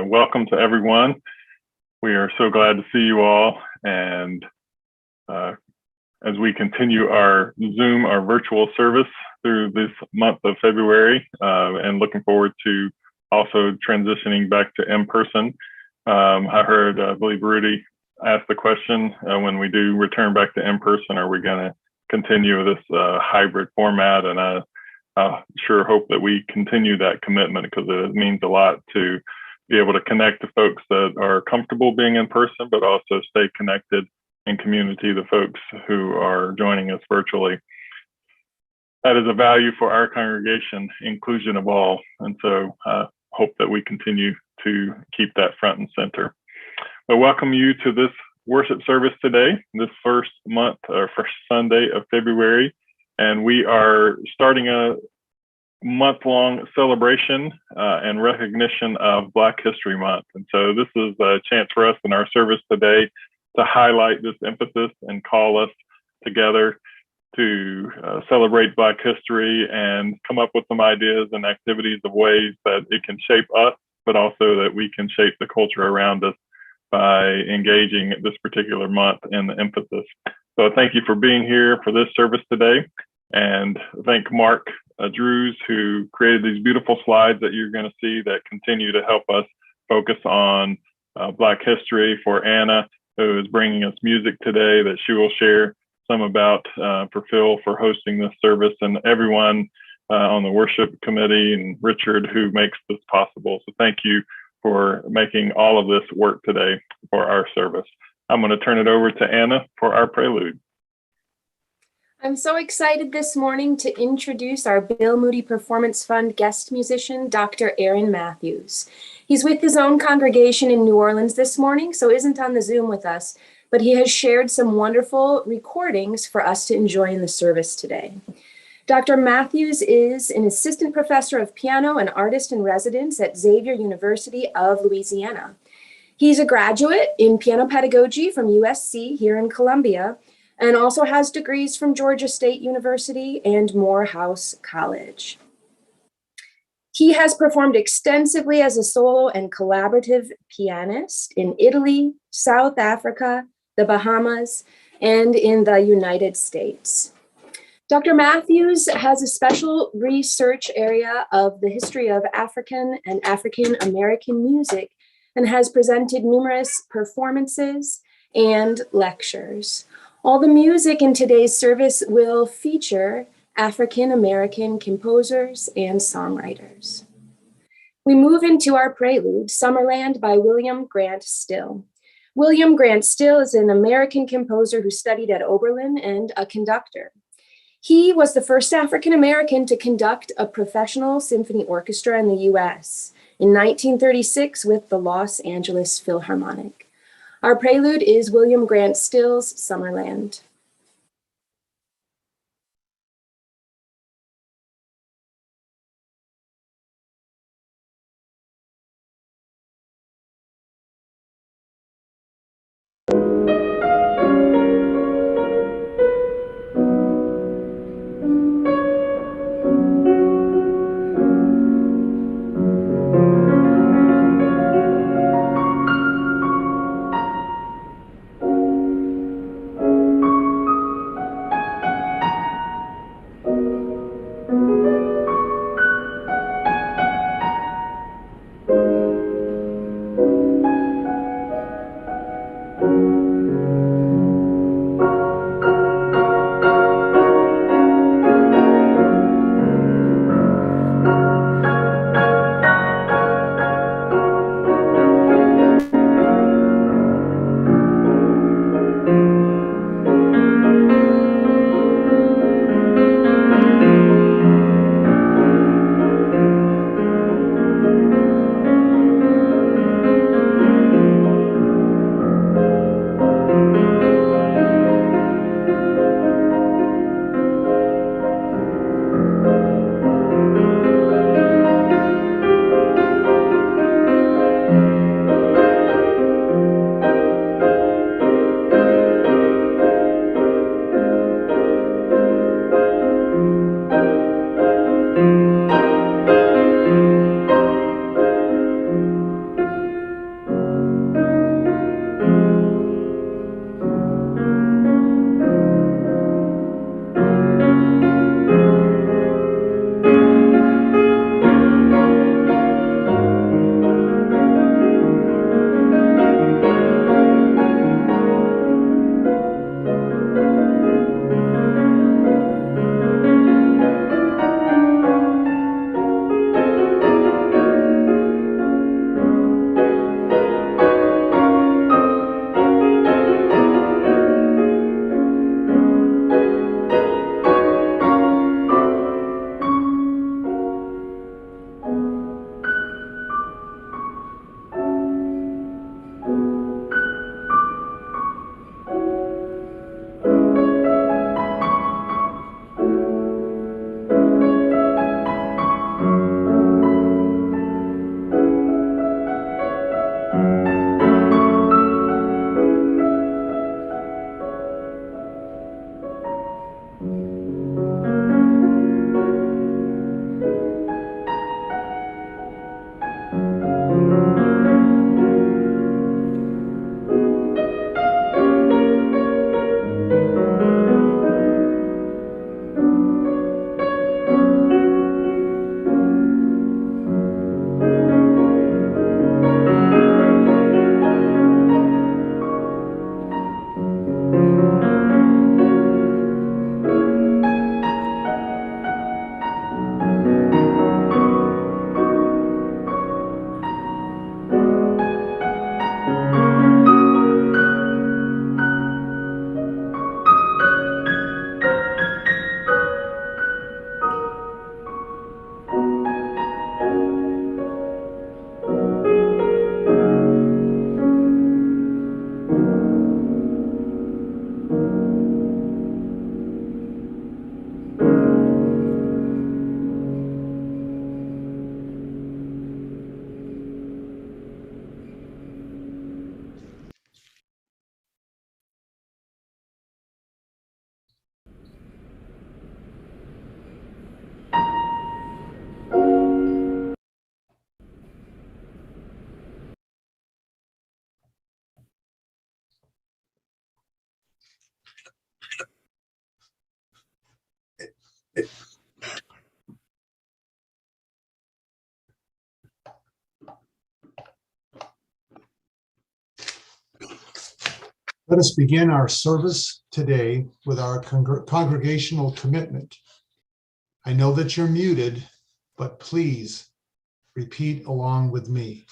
Welcome to everyone. We are so glad to see you all. And as we continue our Zoom, our virtual service through this month of February, and looking forward to also transitioning back to in-person. I heard, I believe Rudy asked the question, when we do return back to in-person, are we going to continue this hybrid format? And I sure hope that we continue that commitment, because it means a lot to be able to connect to folks that are comfortable being in person, but also stay connected in community, the folks who are joining us virtually. That is a value for our congregation, inclusion of all. And so I hope that we continue to keep that front and center. But welcome you to this worship service today, this first month or first Sunday of February. And we are starting a month-long celebration and recognition of Black History Month. And so this is a chance for us in our service today to highlight this emphasis and call us together to celebrate Black history and come up with some ideas and activities of ways that it can shape us, but also that we can shape the culture around us by engaging this particular month in the emphasis. So thank you for being here for this service today. And thank Mark Drews, who created these beautiful slides that you're going to see that continue to help us focus on Black history, for Anna, who is bringing us music today that she will share some about, for Phil for hosting this service, and everyone on the worship committee, and Richard, who makes this possible. So thank you for making all of this work today for our service. I'm going to turn it over to Anna for our prelude. I'm so excited this morning to introduce our Bill Moody Performance Fund guest musician, Dr. Aaron Matthews. He's with his own congregation in New Orleans this morning, so isn't on the Zoom with us, but he has shared some wonderful recordings for us to enjoy in the service today. Dr. Matthews is an assistant professor of piano and artist in residence at Xavier University of Louisiana. He's a graduate in piano pedagogy from USC here in Columbia, and also has degrees from Georgia State University and Morehouse College. He has performed extensively as a solo and collaborative pianist in Italy, South Africa, the Bahamas, and in the United States. Dr. Matthews has a special research area of the history of African and African American music, and has presented numerous performances and lectures. All the music in today's service will feature African American composers and songwriters. We move into our prelude, Summerland by William Grant Still. William Grant Still is an American composer who studied at Oberlin and a conductor. He was the first African American to conduct a professional symphony orchestra in the US in 1936 with the Los Angeles Philharmonic. Our prelude is William Grant Still's Summerland. Let us begin our service today with our congregational commitment. I know that you're muted, but please repeat along with me.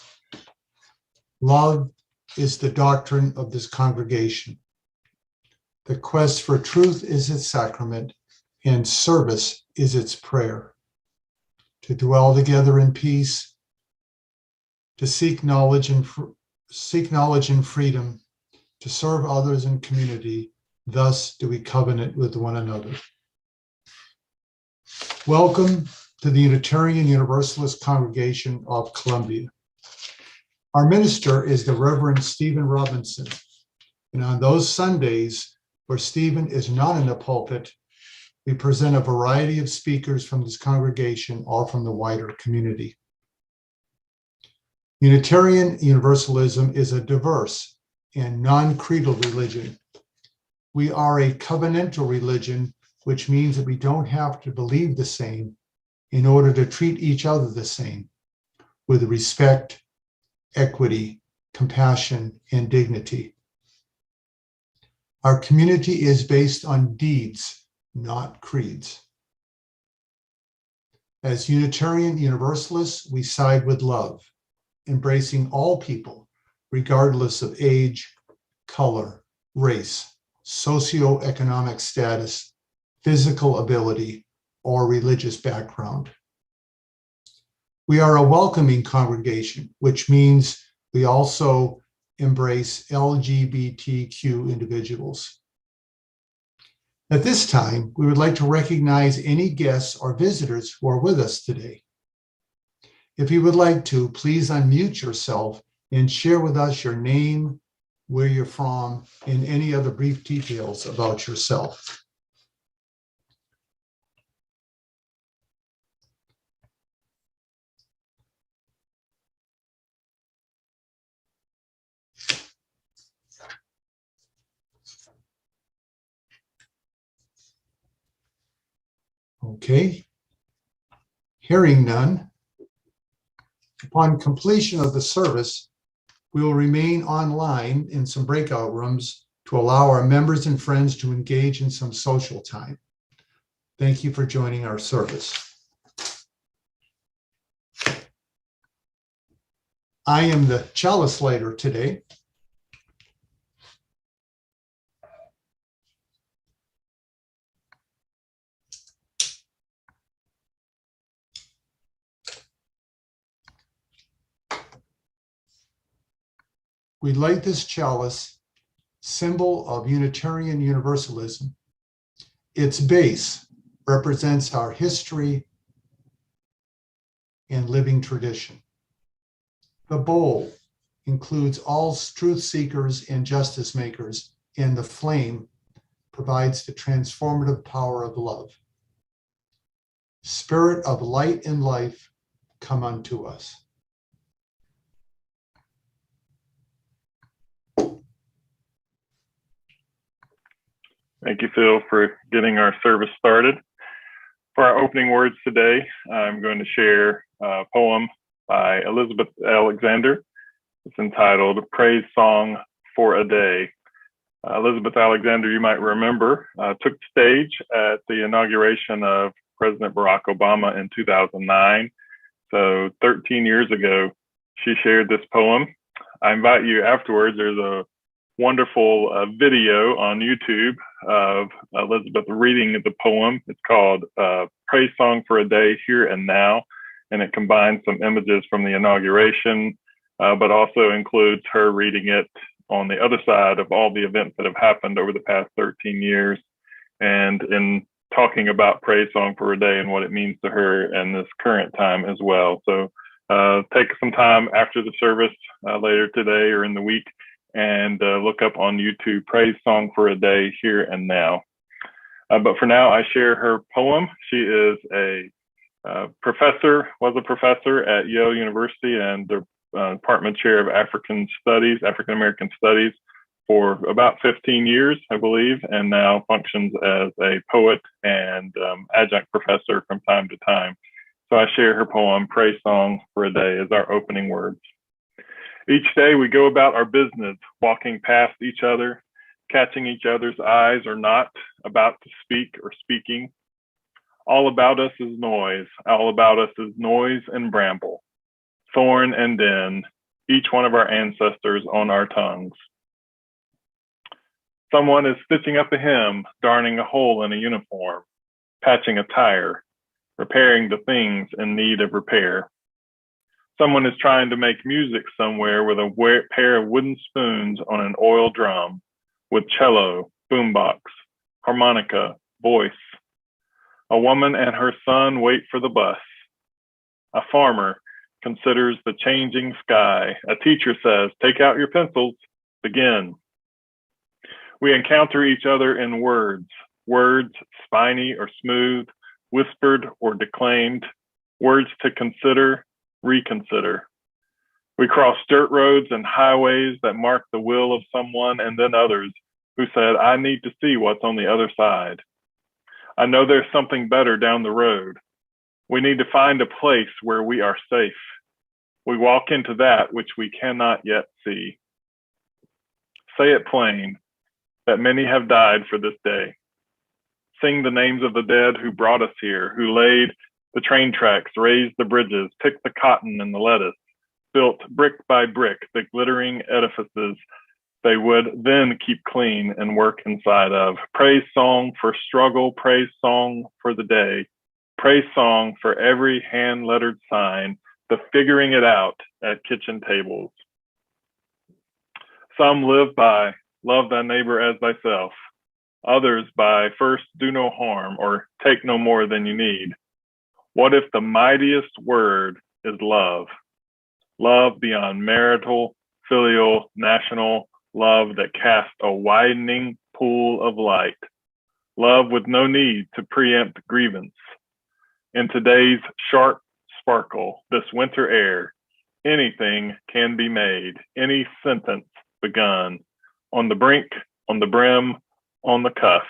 Love is the doctrine of this congregation. The quest for truth is its sacrament, and service is its prayer. To dwell together in peace, to seek knowledge and freedom, to serve others in community, thus do we covenant with one another. Welcome to the Unitarian Universalist Congregation of Columbia. Our minister is the Reverend Stephen Robinson, and on those Sundays where Stephen is not in the pulpit, we present a variety of speakers from this congregation or from the wider community. Unitarian Universalism is a diverse and non-creedal religion. We are a covenantal religion, which means that we don't have to believe the same in order to treat each other the same, with respect, equity, compassion, and dignity. Our community is based on deeds, not creeds. As Unitarian Universalists, we side with love, embracing all people, regardless of age, color, race, socioeconomic status, physical ability, or religious background. We are a welcoming congregation, which means we also embrace LGBTQ individuals. At this time, we would like to recognize any guests or visitors who are with us today. If you would like to, please unmute yourself and share with us your name, where you're from, and any other brief details about yourself. Okay. Hearing none, upon completion of the service, we will remain online in some breakout rooms to allow our members and friends to engage in some social time. Thank you for joining our service. I am the chalice lighter today. We light this chalice, symbol of Unitarian Universalism. Its base represents our history and living tradition. The bowl includes all truth seekers and justice makers, and the flame provides the transformative power of love. Spirit of light and life, come unto us. Thank you, Phil, for getting our service started. For our opening words today, I'm going to share a poem by Elizabeth Alexander. It's entitled Praise Song for a Day. Elizabeth Alexander, you might remember, took the stage at the inauguration of President Barack Obama in 2009. So 13 years ago, she shared this poem. I invite you afterwards, there's a wonderful video on YouTube of Elizabeth reading the poem. It's called Praise Song for a Day, Here and Now, and it combines some images from the inauguration, but also includes her reading it on the other side of all the events that have happened over the past 13 years, and in talking about Praise Song for a Day and what it means to her in this current time as well. So take some time after the service later today or in the week and look up on YouTube, Praise Song for a Day, Here and Now. But for now, I share her poem. She is a professor, was a professor at Yale University and the Department Chair of African American Studies for about 15 years, I believe, and now functions as a poet and adjunct professor from time to time. So I share her poem, Praise Song for a Day, as our opening words. Each day we go about our business, walking past each other, catching each other's eyes or not, about to speak or speaking. All about us is noise, all about us is noise and bramble, thorn and din, each one of our ancestors on our tongues. Someone is stitching up a hem, darning a hole in a uniform, patching a tire, repairing the things in need of repair. Someone is trying to make music somewhere with a pair of wooden spoons on an oil drum, with cello, boombox, harmonica, voice. A woman and her son wait for the bus. A farmer considers the changing sky. A teacher says, take out your pencils, begin. We encounter each other in words spiny or smooth, whispered or declaimed, words to consider, reconsider. We cross dirt roads and highways that mark the will of someone, and then others who said, I need to see what's on the other side. I know there's something better down the road. We need to find a place where we are safe. We walk into that which we cannot yet see. Say it plain, that many have died for this day. Sing the names of the dead who brought us here, who laid the train tracks, raised the bridges, picked the cotton and the lettuce, built brick by brick the glittering edifices they would then keep clean and work inside of. Praise song for struggle, praise song for the day, praise song for every hand-lettered sign, the figuring it out at kitchen tables. Some live by love thy neighbor as thyself. Others by first do no harm or take no more than you need. What if the mightiest word is love? Love beyond marital, filial, national, love that casts a widening pool of light. Love with no need to preempt grievance. In today's sharp sparkle, this winter air, anything can be made, any sentence begun. On the brink, on the brim, on the cusp.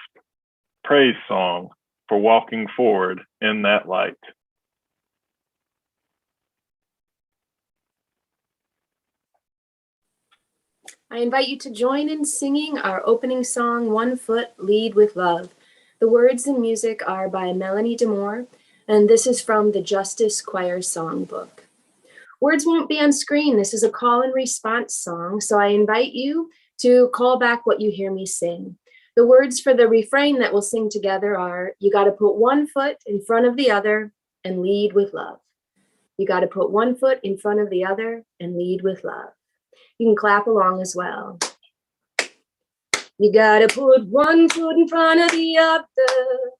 Praise song for walking forward in that light. I invite you to join in singing our opening song, One Foot, Lead with Love. The words and music are by Melanie Demore, and this is from the Justice Choir Songbook. Words won't be on screen. This is a call and response song, so I invite you to call back what you hear me sing. The words for the refrain that we'll sing together are, you got to put one foot in front of the other and lead with love. You got to put one foot in front of the other and lead with love. You can clap along as well. You got to put one foot in front of the other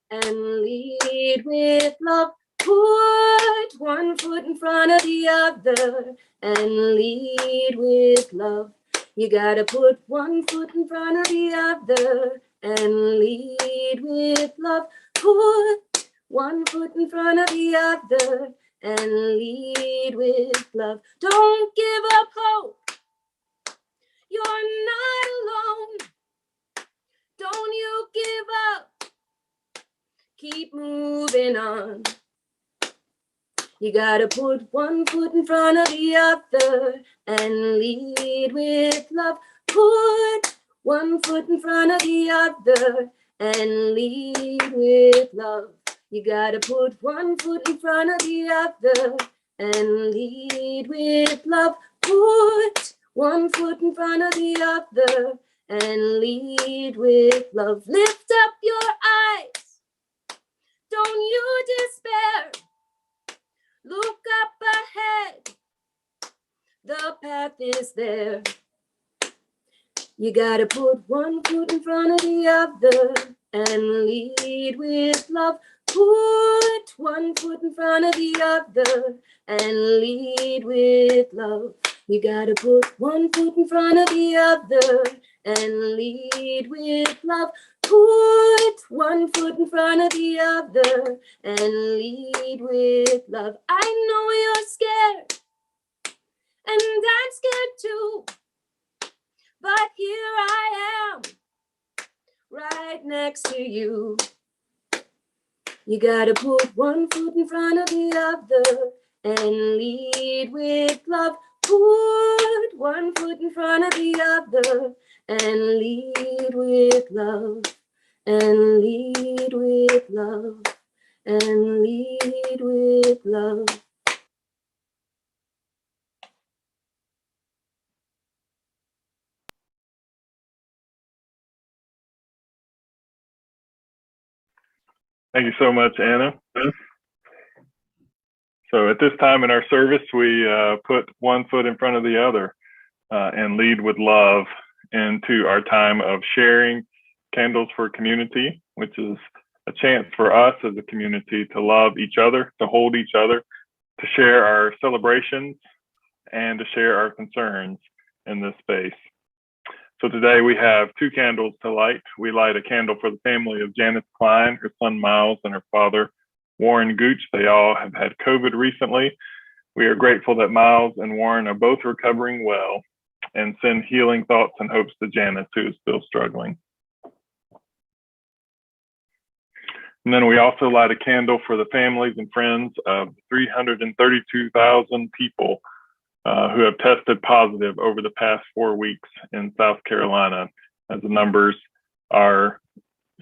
and lead with love. Put one foot in front of the other and lead with love. You gotta put one foot in front of the other and lead with love. Put one foot in front of the other and lead with love. Don't give up hope. You're not alone. Don't you give up. Keep moving on. You gotta put one foot in front of the other and lead with love. Put one foot in front of the other and lead with love. You gotta put one foot in front of the other and lead with love. Put one foot in front of the other and lead with love. Lift up your eyes. Don't you despair. Look up ahead, the path is there. You gotta put one foot in front of the other and lead with love. Put one foot in front of the other and lead with love. You gotta put one foot in front of the other and lead with love. Put one foot in front of the other and lead with love. I know you're scared, and I'm scared too. But here I am, right next to you. You gotta put one foot in front of the other and lead with love. Put one foot in front of the other and lead with love. And lead with love, and lead with love. Thank you so much, Anna. So at this time in our service, we put one foot in front of the other and lead with love into our time of sharing Candles for Community, which is a chance for us as a community to love each other, to hold each other, to share our celebrations, and to share our concerns in this space. So today we have two candles to light. We light a candle for the family of Janice Klein, her son Miles, and her father Warren Gooch. They all have had COVID recently. We are grateful that Miles and Warren are both recovering well, and send healing thoughts and hopes to Janice, who is still struggling. And then we also light a candle for the families and friends of 332,000 people who have tested positive over the past 4 weeks in South Carolina, as the numbers are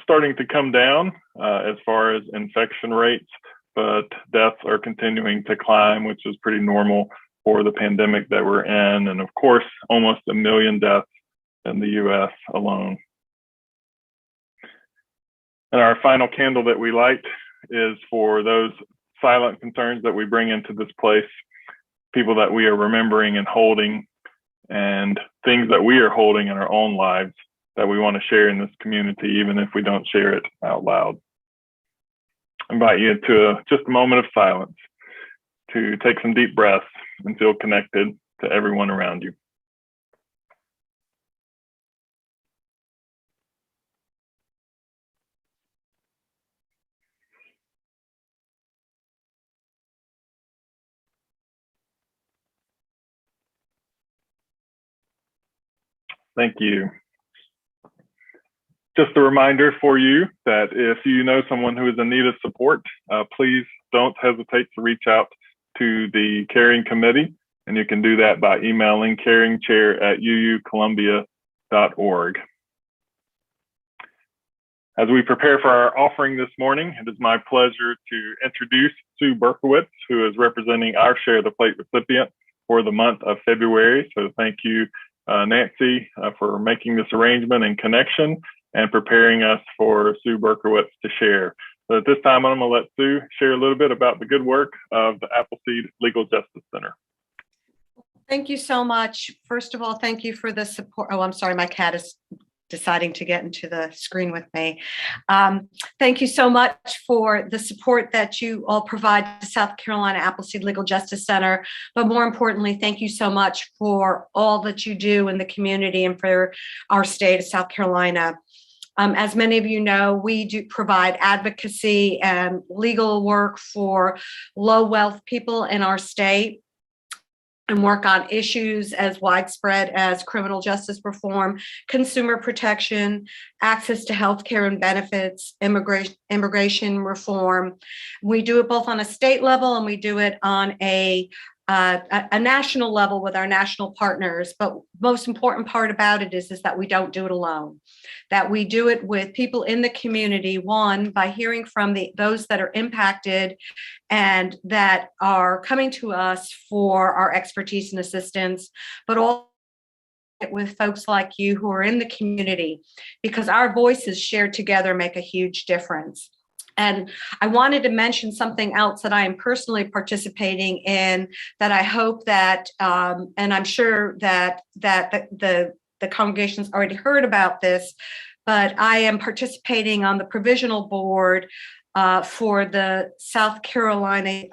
starting to come down as far as infection rates, but deaths are continuing to climb, which is pretty normal for the pandemic that we're in. And of course, almost 1 million deaths in the US alone. And our final candle that we light is for those silent concerns that we bring into this place, people that we are remembering and holding, and things that we are holding in our own lives that we want to share in this community, even if we don't share it out loud. I invite you to just a moment of silence to take some deep breaths and feel connected to everyone around you. Thank you. Just a reminder for you that if you know someone who is in need of support, please don't hesitate to reach out to the Caring Committee, and you can do that by emailing caringchair@uucolumbia.org. As we prepare for our offering this morning, it is my pleasure to introduce Sue Berkowitz, who is representing our Share the Plate recipient for the month of February. So thank you, Nancy, for making this arrangement and connection and preparing us for Sue Berkowitz to share. So at this time, I'm going to let Sue share a little bit about the good work of the Appleseed Legal Justice Center. Thank you so much. First of all, thank you for the support. Oh, I'm sorry, my cat is deciding to get into the screen with me. Thank you so much for the support that you all provide to South Carolina Appleseed Legal Justice Center. But more importantly, thank you so much for all that you do in the community and for our state of South Carolina. As many of you know, we do provide advocacy and legal work for low wealth people in our state and work on issues as widespread as criminal justice reform, consumer protection, access to health care and benefits, immigration reform. We do it both on a state level and we do it on a national level with our national partners. But most important part about it is that we don't do it alone, that we do it with people in the community, one, by hearing from those that are impacted and that are coming to us for our expertise and assistance, but also with folks like you who are in the community, because our voices shared together make a huge difference. And I wanted to mention something else that I am personally participating in that I hope that, and I'm sure that the congregation's already heard about this, but I am participating on the provisional board for the South Carolina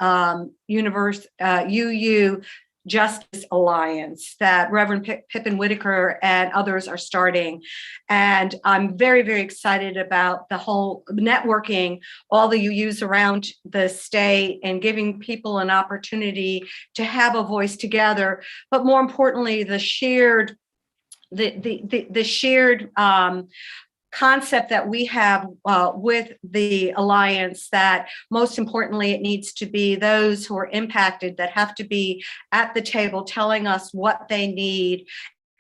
UU Justice Alliance that Reverend Pippin Whitaker and others are starting. And I'm very, very excited about the whole networking, all the UUs around the state and giving people an opportunity to have a voice together. But more importantly, the shared concept that we have with the alliance, that most importantly, it needs to be those who are impacted that have to be at the table telling us what they need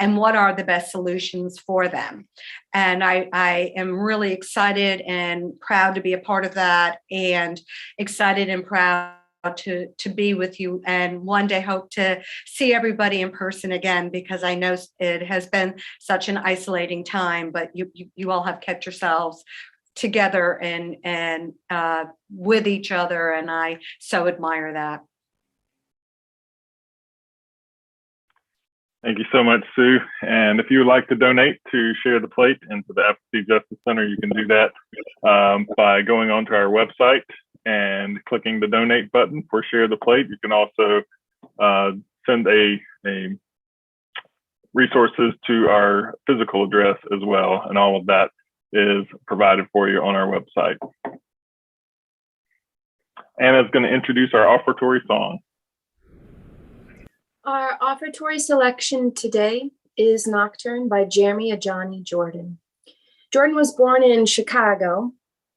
and what are the best solutions for them. And I am really excited and proud to be a part of that, and excited and proud to be with you, and one day hope to see everybody in person again, because I know it has been such an isolating time, but you all have kept yourselves together and with each other, and I so admire that. Thank you so much, Sue. And if you would like to donate to Share the Plate and to the Appleseed Justice Center, you can do that by going onto our website and clicking the donate button for Share the Plate. You can also send a resources to our physical address as well, and all of that is provided for you on our website. Anna's going to introduce our offertory song. Our offertory selection today is Nocturne by Jeremy Ajani Jordan. Jordan was born in Chicago,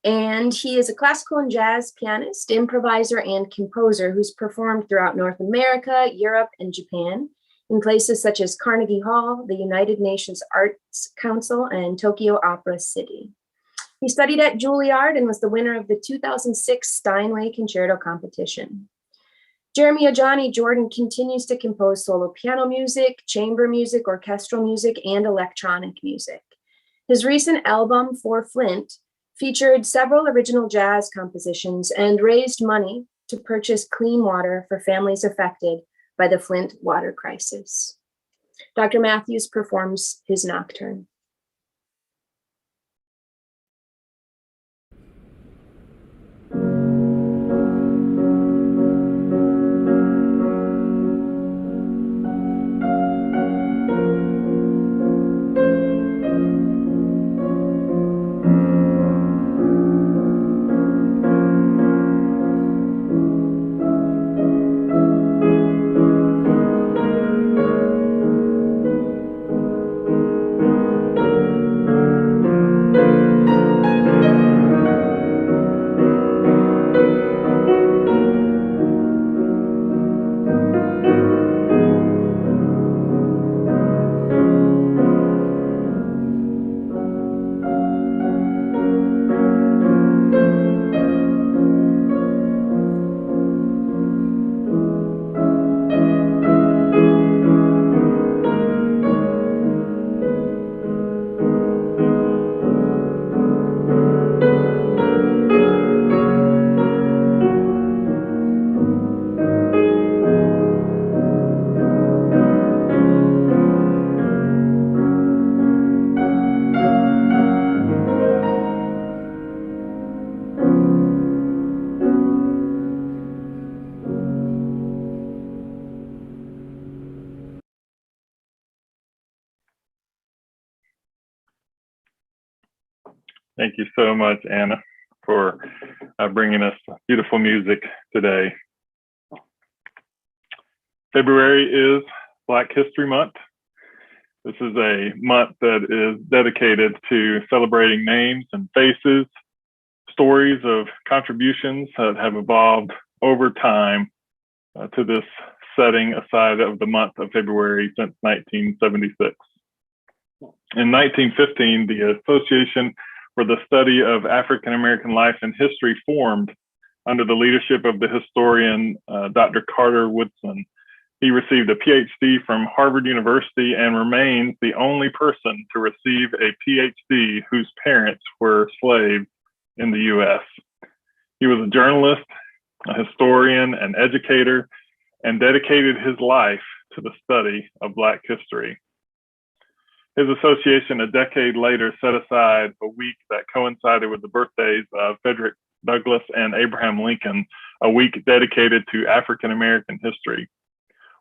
and he is a classical and jazz pianist, improviser, and composer who's performed throughout North America, Europe, and Japan in places such as Carnegie Hall, the United Nations Arts Council, and Tokyo Opera City. He studied at Juilliard and was the winner of the 2006 Steinway Concerto competition. Jeremy Ajani Jordan continues to compose solo piano music, chamber music, orchestral music, and electronic music. His recent album, For Flint, featured several original jazz compositions and raised money to purchase clean water for families affected by the Flint water crisis. Dr. Matthews performs his Nocturne. Thank you so much, Anna, for bringing us beautiful music today. February is Black History Month. This is a month that is dedicated to celebrating names and faces, stories of contributions that have evolved over time to this setting aside of the month of February since 1976. In 1915, the Association for the Study of African American Life and History formed under the leadership of the historian Dr. Carter Woodson. He received a PhD from Harvard University and remains the only person to receive a PhD whose parents were slaves in the US. He was a journalist, a historian, and educator, and dedicated his life to the study of Black history. His association a decade later set aside a week that coincided with the birthdays of Frederick Douglass and Abraham Lincoln, a week dedicated to African American history.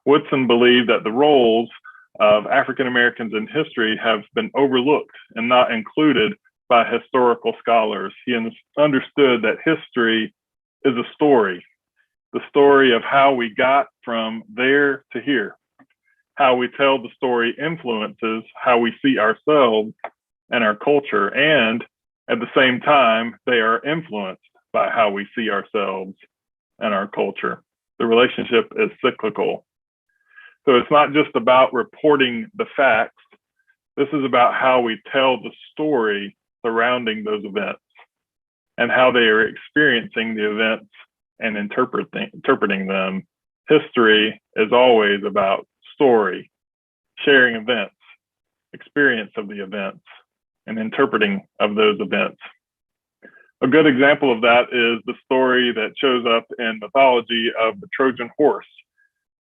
Woodson believed that the roles of African Americans in history have been overlooked and not included by historical scholars. He understood that history is a story, the story of how we got from there to here. How we tell the story influences how we see ourselves and our culture, and at the same time, they are influenced by how we see ourselves and our culture. The relationship is cyclical. So it's not just about reporting the facts. This is about how we tell the story surrounding those events and how they are experiencing the events and interpreting them. History is always about story, sharing events, experience of the events, and interpreting of those events. A good example of that is the story that shows up in mythology of the Trojan horse.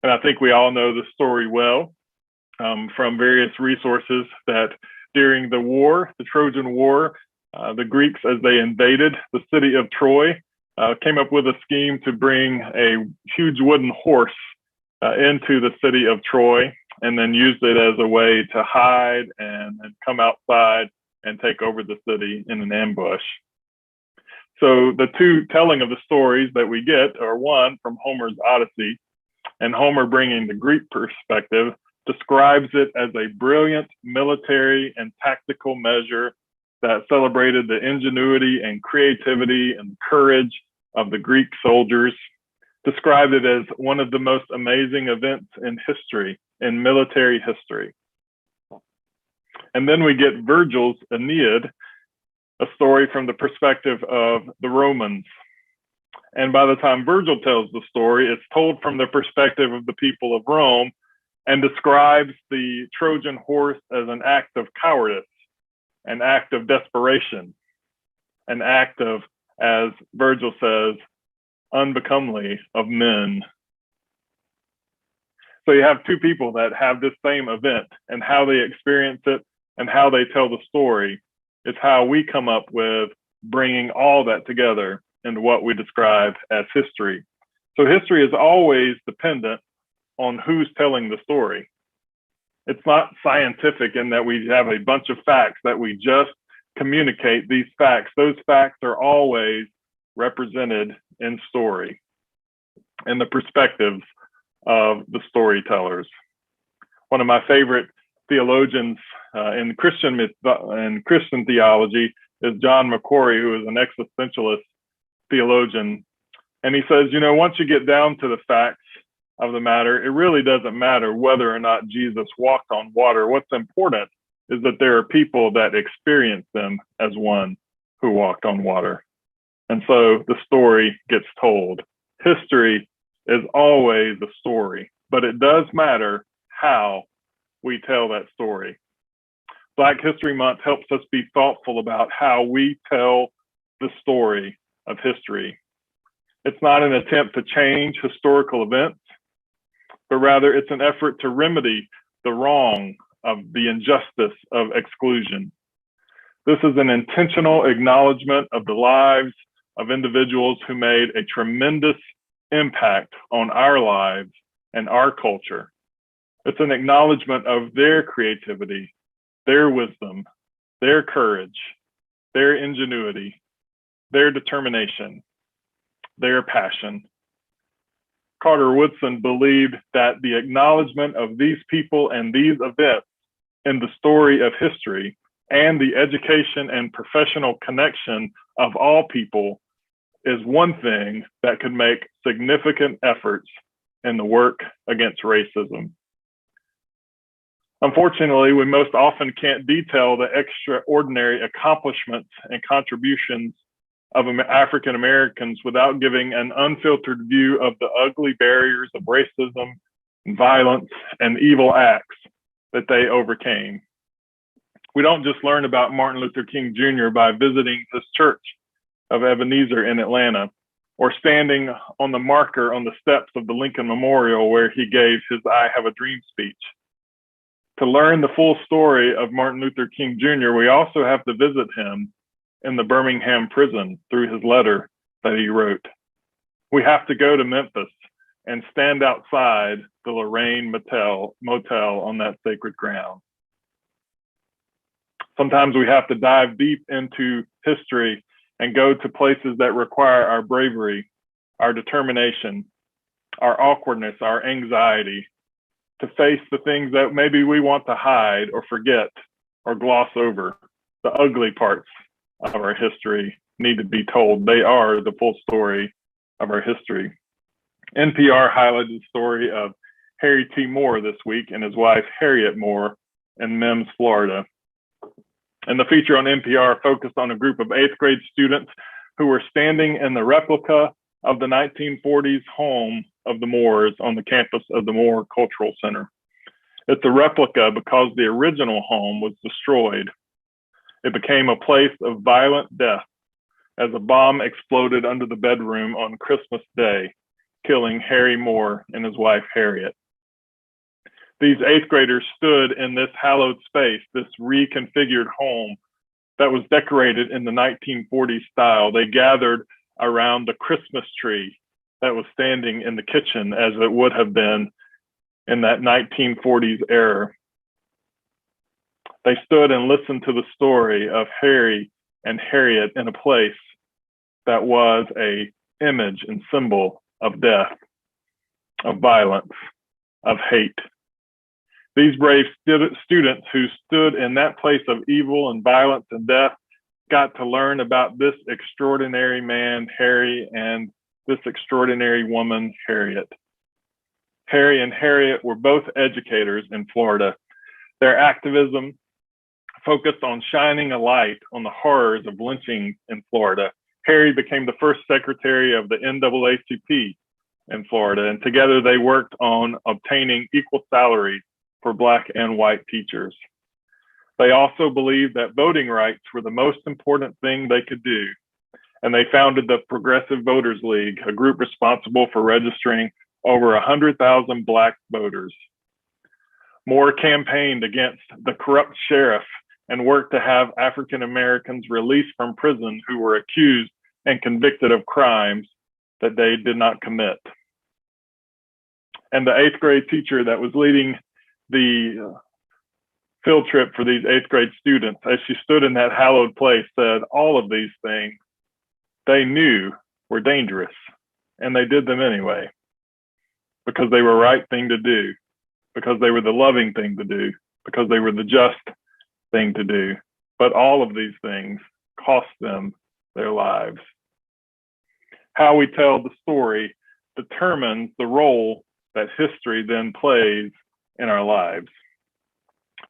And I think we all know the story well from various resources that during the war, the Trojan War, the Greeks, as they invaded the city of Troy, came up with a scheme to bring a huge wooden horse into the city of Troy, and then used it as a way to hide and come outside and take over the city in an ambush. So the two telling of the stories that we get are one from Homer's Odyssey, and Homer, bringing the Greek perspective, describes it as a brilliant military and tactical measure that celebrated the ingenuity and creativity and courage of the Greek soldiers, described it as one of the most amazing events in history, in military history. And then we get Virgil's Aeneid, a story from the perspective of the Romans. And by the time Virgil tells the story, it's told from the perspective of the people of Rome and describes the Trojan horse as an act of cowardice, an act of desperation, an act of, as Virgil says, unbecomely of men. So you have two people that have this same event, and how they experience it and how they tell the story is how we come up with bringing all that together into what we describe as history. So history is always dependent on who's telling the story. It's not scientific in that we have a bunch of facts that we just communicate these facts. Those facts are always represented in story and the perspectives of the storytellers. One of my favorite theologians in Christian theology is John Macquarrie, who is an existentialist theologian. And he says, you know, once you get down to the facts of the matter, it really doesn't matter whether or not Jesus walked on water. What's important is that there are people that experience them as one who walked on water. And so the story gets told. History is always a story, but it does matter how we tell that story. Black History Month helps us be thoughtful about how we tell the story of history. It's not an attempt to change historical events, but rather it's an effort to remedy the wrong of the injustice of exclusion. This is an intentional acknowledgement of the lives of individuals who made a tremendous impact on our lives and our culture. It's an acknowledgement of their creativity, their wisdom, their courage, their ingenuity, their determination, their passion. Carter Woodson believed that the acknowledgement of these people and these events in the story of history and the education and professional connection of all people is one thing that could make significant efforts in the work against racism. Unfortunately, we most often can't detail the extraordinary accomplishments and contributions of African Americans without giving an unfiltered view of the ugly barriers of racism, violence, and evil acts that they overcame. We don't just learn about Martin Luther King Jr. by visiting his church of Ebenezer in Atlanta, or standing on the marker on the steps of the Lincoln Memorial where he gave his I Have a Dream speech. To learn the full story of Martin Luther King Jr., we also have to visit him in the Birmingham prison through his letter that he wrote. We have to go to Memphis and stand outside the Lorraine Motel on that sacred ground. Sometimes we have to dive deep into history and go to places that require our bravery, our determination, our awkwardness, our anxiety, to face the things that maybe we want to hide or forget or gloss over. The ugly parts of our history need to be told. They are the full story of our history. NPR highlighted the story of Harry T. Moore this week and his wife, Harriet Moore, in Mims, Florida. And the feature on NPR focused on a group of 8th grade students who were standing in the replica of the 1940s home of the Moores on the campus of the Moore Cultural Center. It's a replica because the original home was destroyed. It became a place of violent death as a bomb exploded under the bedroom on Christmas Day, killing Harry Moore and his wife, Harriet. These 8th graders stood in this hallowed space, this reconfigured home that was decorated in the 1940s style. They gathered around the Christmas tree that was standing in the kitchen as it would have been in that 1940s era. They stood and listened to the story of Harry and Harriet in a place that was an image and symbol of death, of violence, of hate. These brave students who stood in that place of evil and violence and death got to learn about this extraordinary man, Harry, and this extraordinary woman, Harriet. Harry and Harriet were both educators in Florida. Their activism focused on shining a light on the horrors of lynching in Florida. Harry became the first secretary of the NAACP in Florida, and together they worked on obtaining equal salaries for Black and white teachers. They also believed that voting rights were the most important thing they could do, and they founded the Progressive Voters League, a group responsible for registering over 100,000 Black voters. Moore campaigned against the corrupt sheriff and worked to have African Americans released from prison who were accused and convicted of crimes that they did not commit. And the 8th grade teacher that was leading the field trip for these 8th grade students, as she stood in that hallowed place, said all of these things they knew were dangerous, and they did them anyway, because they were the right thing to do, because they were the loving thing to do, because they were the just thing to do. But all of these things cost them their lives. How we tell the story determines the role that history then plays in our lives.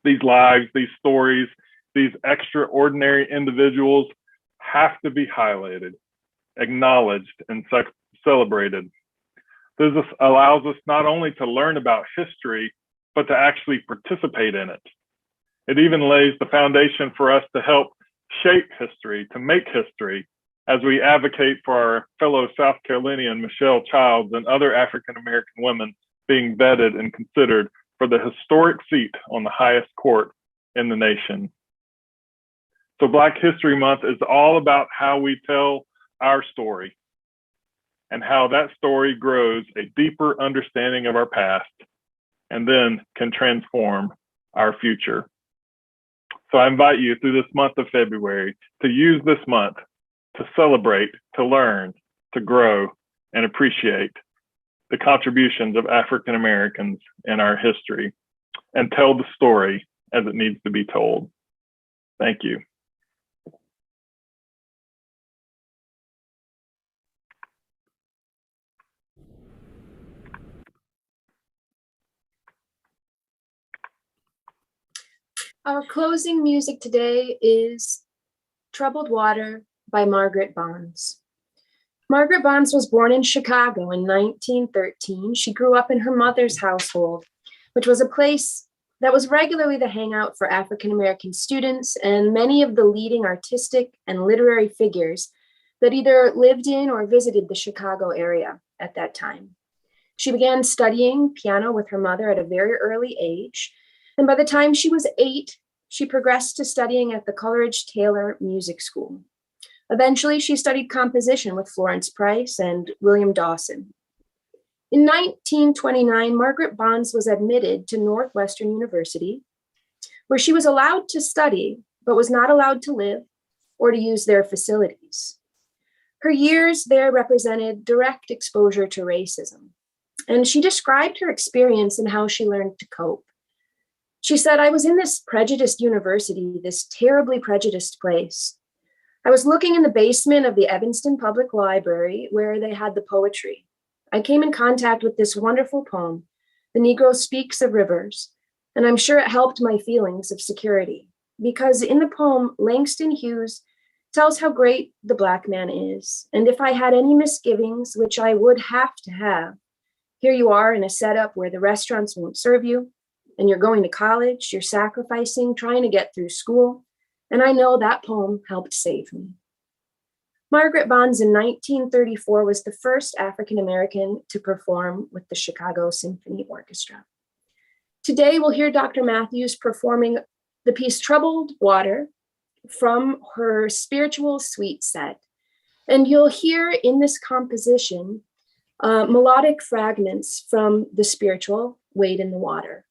These lives, these stories, these extraordinary individuals have to be highlighted, acknowledged, and celebrated. This allows us not only to learn about history, but to actually participate in it. It even lays the foundation for us to help shape history, to make history, as we advocate for our fellow South Carolinian Michelle Childs and other African American women being vetted and considered for the historic seat on the highest court in the nation. So Black History Month is all about how we tell our story and how that story grows a deeper understanding of our past and then can transform our future. So I invite you through this month of February to use this month to celebrate, to learn, to grow, and appreciate the contributions of African Americans in our history and tell the story as it needs to be told. Thank you. Our closing music today is Troubled Water by Margaret Bonds. Margaret Bonds was born in Chicago in 1913. She grew up in her mother's household, which was a place that was regularly the hangout for African American students and many of the leading artistic and literary figures that either lived in or visited the Chicago area at that time. She began studying piano with her mother at a very early age, and by the time she was 8, she progressed to studying at the Coleridge Taylor Music School. Eventually, she studied composition with Florence Price and William Dawson. In 1929, Margaret Bonds was admitted to Northwestern University, where she was allowed to study, but was not allowed to live or to use their facilities. Her years there represented direct exposure to racism, and she described her experience and how she learned to cope. She said, "I was in this prejudiced university, this terribly prejudiced place. I was looking in the basement of the Evanston Public Library where they had the poetry. I came in contact with this wonderful poem, The Negro Speaks of Rivers, and I'm sure it helped my feelings of security, because in the poem, Langston Hughes tells how great the Black man is, and if I had any misgivings, which I would have to have, here you are in a setup where the restaurants won't serve you, and you're going to college, you're sacrificing, trying to get through school, and I know that poem helped save me." Margaret Bonds in 1934 was the first African American to perform with the Chicago Symphony Orchestra. Today, we'll hear Dr. Matthews performing the piece Troubled Water from her Spiritual Suite set. And you'll hear in this composition melodic fragments from the spiritual Wade in the Water.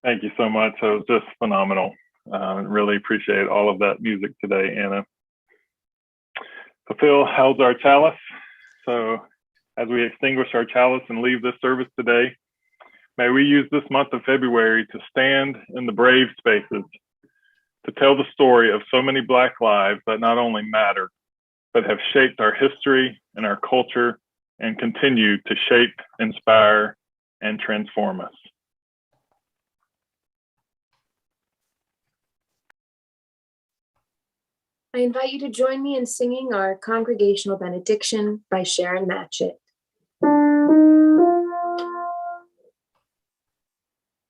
Thank you so much. That was just phenomenal. Really appreciate all of that music today, Anna. So Phil holds our chalice. So as we extinguish our chalice and leave this service today, may we use this month of February to stand in the brave spaces, to tell the story of so many Black lives that not only matter, but have shaped our history and our culture and continue to shape, inspire, and transform us. I invite you to join me in singing our congregational benediction by Sharon Matchett.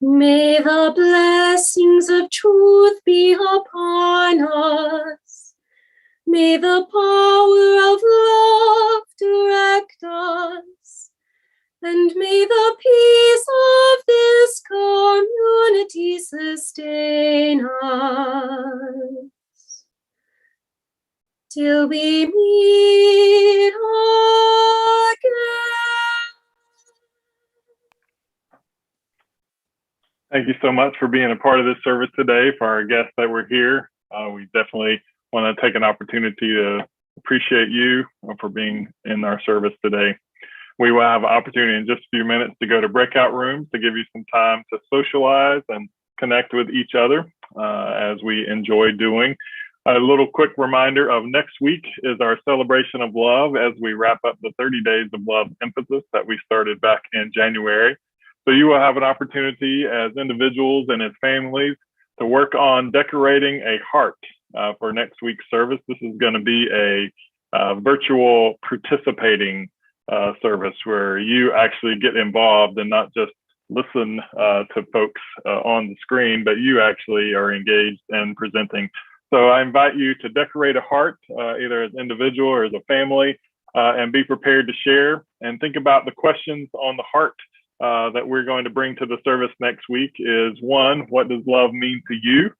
May the blessings of truth be upon us. May the power of love direct us. And may the peace of this community sustain us. Till we meet again. Thank you so much for being a part of this service today. For our guests that were here, we definitely want to take an opportunity to appreciate you for being in our service today. We will have an opportunity in just a few minutes to go to breakout rooms to give you some time to socialize and connect with each other as we enjoy doing. A little quick reminder of next week is our celebration of love as we wrap up the 30 Days of Love emphasis that we started back in January. So you will have an opportunity as individuals and as families to work on decorating a heart for next week's service. This is going to be a virtual participating service where you actually get involved and not just listen to folks on the screen, but you actually are engaged in presenting. So I invite you to decorate a heart, either as an individual or as a family, and be prepared to share and think about the questions on the heart that we're going to bring to the service next week is one, what does love mean to you?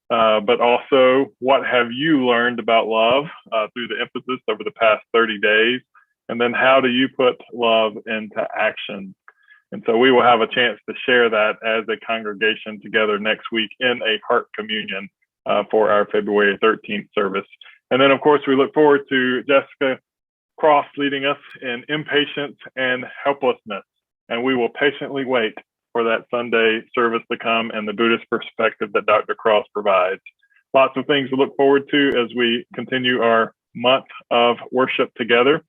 But also, what have you learned about love through the emphasis over the past 30 days? And then how do you put love into action? And so we will have a chance to share that as a congregation together next week in a heart communion for our February 13th service. And then, of course, we look forward to Jessica Cross leading us in impatience and helplessness. And we will patiently wait for that Sunday service to come and the Buddhist perspective that Dr. Cross provides. Lots of things to look forward to as we continue our month of worship together.